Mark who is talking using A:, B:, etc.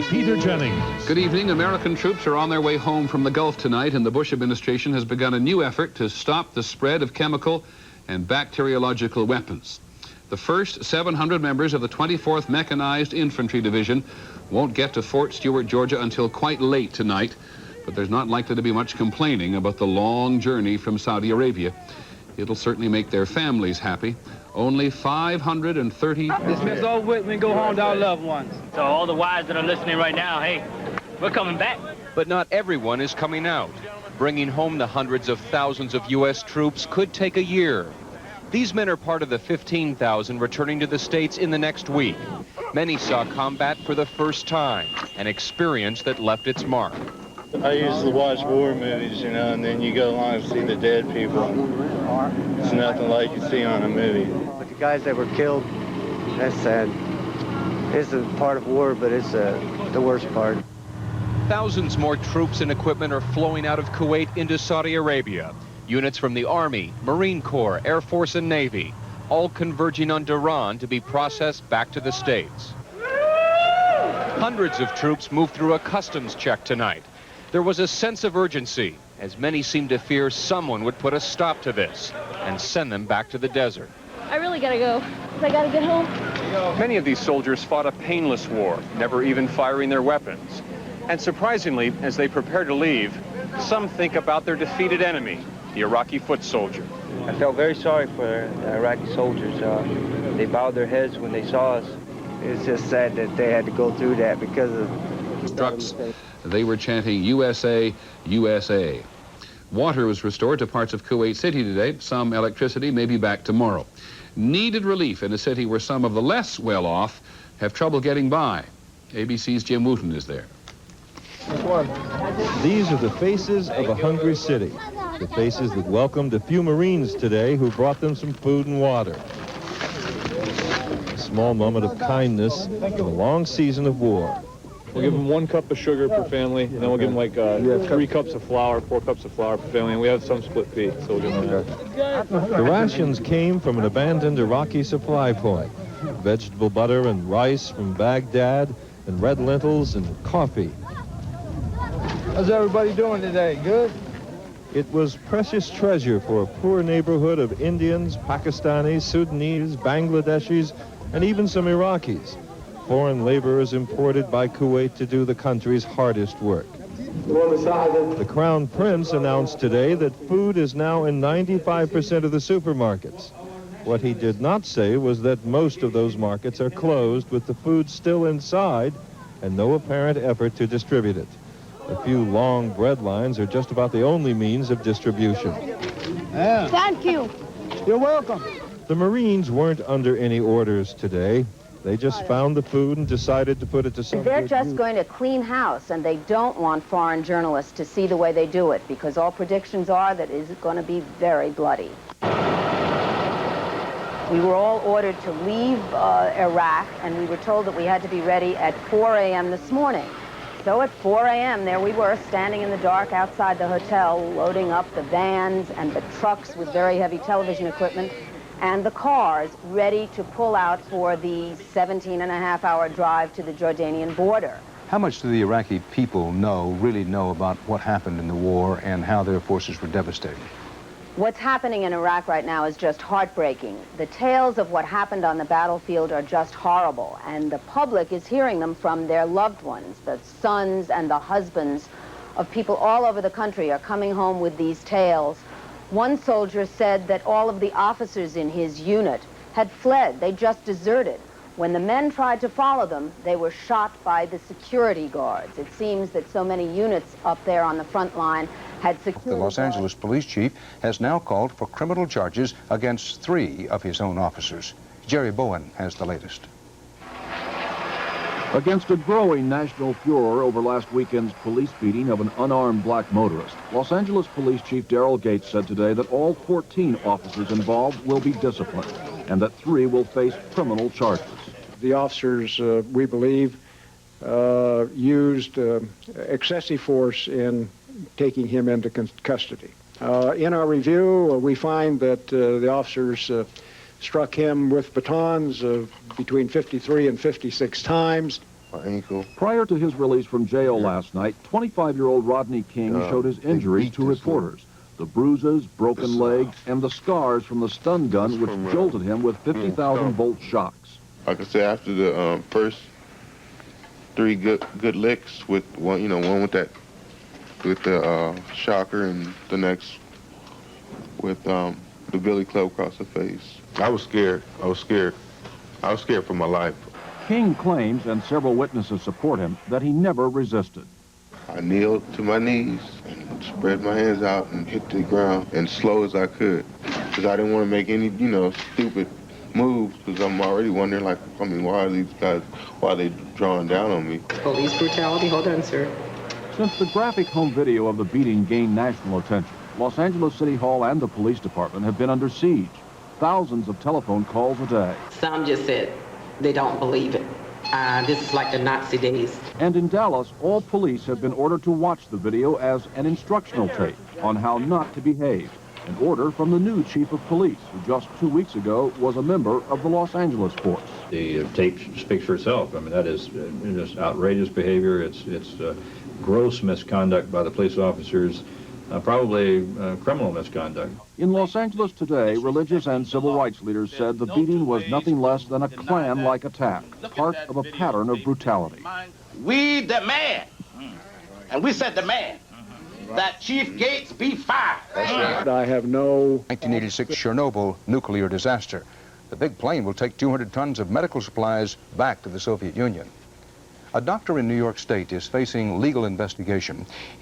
A: Peter Jennings.
B: Good evening. American troops are on their way home from the Gulf tonight, and the Bush administration has begun a new effort to stop the spread of chemical and bacteriological weapons. The first 700 members of the 24th Mechanized Infantry Division won't get to Fort Stewart, Georgia until quite late tonight, but there's not likely to be much complaining about the long journey from Saudi Arabia. It'll certainly make their families happy. Only 530.
C: This mess over with, we go home to our loved ones.
D: So all the wives that are listening right now, hey, we're coming back.
E: But not everyone is coming out. Bringing home the hundreds of thousands of U.S. troops could take a year. These men are part of the 15,000 returning to the States in the next week. Many saw combat for the first time, an experience that left its mark.
F: I usually watch war movies, you know, and then you go along and see the dead people. It's nothing like you see on a movie.
G: But the guys that were killed, that's sad. It's a part of war, but it's the worst part.
E: Thousands more troops and equipment are flowing out of Kuwait into Saudi Arabia. Units from the Army, Marine Corps, Air Force, and Navy, all converging on Dhahran to be processed back to the States. Hundreds of troops moved through a customs check tonight. There was a sense of urgency, as many seemed to fear someone would put a stop to this and send them back to the desert.
H: I really gotta go. I gotta get home.
I: Many of these soldiers fought a painless war, never even firing their weapons. And surprisingly, as they prepare to leave, some think about their defeated enemy, the Iraqi foot soldier.
G: I felt very sorry for the Iraqi soldiers. They bowed their heads when they saw us. It's just sad that they had to go through that because of
B: trucks. They were chanting USA, USA. Water was restored to parts of Kuwait City today. Some electricity may be back tomorrow. Needed relief in a city where some of the less well-off have trouble getting by. ABC's Jim Wooten is there.
A: These are the faces of a hungry city. The faces that welcomed a few Marines today who brought them some food and water. A small moment of kindness in a long season of war.
I: We'll give them 1 cup of sugar per family, and then we'll give them like 3 cups of flour, 4 cups of flour per family, and we have some split pea, so we'll give them that.
A: The rations came from an abandoned Iraqi supply point. Vegetable butter and rice from Baghdad, and red lentils and coffee.
C: How's everybody doing today? Good?
A: It was precious treasure for a poor neighborhood of Indians, Pakistanis, Sudanese, Bangladeshis, and even some Iraqis. Foreign laborers imported by Kuwait to do the country's hardest work. The Crown Prince announced today that food is now in 95% of the supermarkets. What he did not say was that most of those markets are closed with the food still inside and no apparent effort to distribute it. A few long bread lines are just about the only means of distribution.
C: Yeah.
H: Thank you.
C: You're welcome.
A: The Marines weren't under any orders today. They just found the food and decided to put it to some
J: They're
A: good
J: just
A: use.
J: going to clean house, and they don't want foreign journalists to see the way they do it, because all predictions are that it's going to be very bloody. We were all ordered to leave Iraq, and we were told that we had to be ready at 4 a.m. this morning. So at 4 a.m., there we were, standing in the dark outside the hotel, loading up the vans and the trucks with very heavy television equipment, and the cars ready to pull out for the 17-and-a-half-hour drive to the Jordanian border.
K: How much do the Iraqi people really know about what happened in the war and how their forces were devastated?
J: What's happening in Iraq right now is just heartbreaking. The tales of what happened on the battlefield are just horrible, and the public is hearing them from their loved ones. The sons and the husbands of people all over the country are coming home with these tales. One soldier said that all of the officers in his unit had fled. They just deserted. When the men tried to follow them, they were shot by the security guards. It seems that so many units up there on the front line had security
K: The Los Angeles police chief has now called for criminal charges against 3 of his own officers. Jerry Bowen has the latest.
L: Against a growing national furor over last weekend's police beating of an unarmed black motorist, Los Angeles Police Chief Daryl Gates said today that all 14 officers involved will be disciplined and that 3 will face criminal charges.
M: The officers, we believe, used excessive force in taking him into custody. In our review, we find that the officers struck him with batons between 53 and 56 times.
N: my ankle.
L: Prior to his release from jail last night, 25-year-old Rodney King showed his injuries to reporters. The bruises, broken leg, and the scars from the stun gun which jolted him with 50,000-volt shocks.
N: Like I said, after the first 3 good licks with one, one with the shocker, and the next with the billy club across the face. I was scared. I was scared for my life.
L: King claims, and several witnesses support him, that he never resisted.
N: I kneeled to my knees and spread my hands out and hit the ground as slow as I could, because I didn't want to make any, stupid moves, because I'm already wondering, why are these guys, why are they drawing down on me?
O: Police brutality. Hold on, sir.
L: Since the graphic home video of the beating gained national attention, Los Angeles City Hall and the police department have been under siege. Thousands of telephone calls a day.
O: Some just said they don't believe it. This is like the Nazi days.
L: And in Dallas, all police have been ordered to watch the video as an instructional tape on how not to behave. An order from the new chief of police, who just 2 weeks ago was a member of the Los Angeles force.
P: The tape speaks for itself. I mean, that is just outrageous behavior. It's gross misconduct by the police officers, probably criminal misconduct.
L: In Los Angeles today, religious and civil rights leaders said the beating was nothing less than a Klan-like attack, part of a pattern of brutality.
Q: We demand, and we said demand, that Chief Gates be fired.
M: I have no...
K: 1986 Chernobyl nuclear disaster. The big plane will take 200 tons of medical supplies back to the Soviet Union. A doctor in New York State is facing legal investigation.